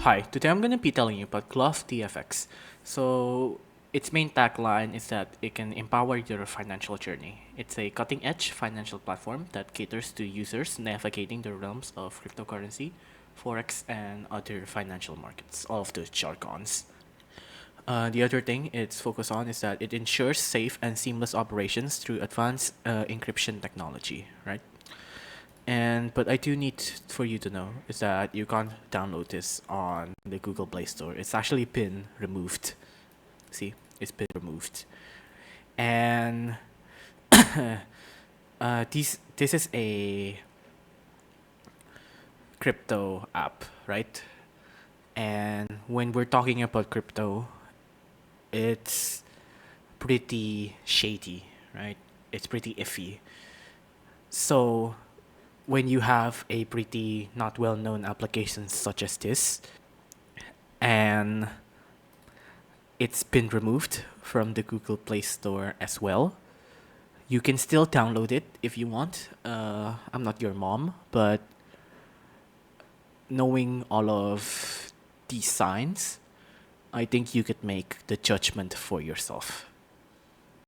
Hi, today I'm going to be telling you about Globtfx. So, its main tagline is that it can empower your financial journey. It's a cutting edge financial platform that caters to users navigating the realms of cryptocurrency, forex, and other financial markets, all of those jargons. The other thing it's focused on is that it ensures safe and seamless operations through advanced encryption technology, right? But I do need for you to know is that you can't download this on the Google Play Store. It's actually been removed. See, it's been removed. And this is a crypto app, right? And when we're talking about crypto, it's pretty shady, right? It's pretty iffy. So when you have a pretty not well known application such as this, and it's been removed from the Google Play Store as well. You can still download it if you want. I'm not your mom, but knowing all of these signs, I think you could make the judgment for yourself.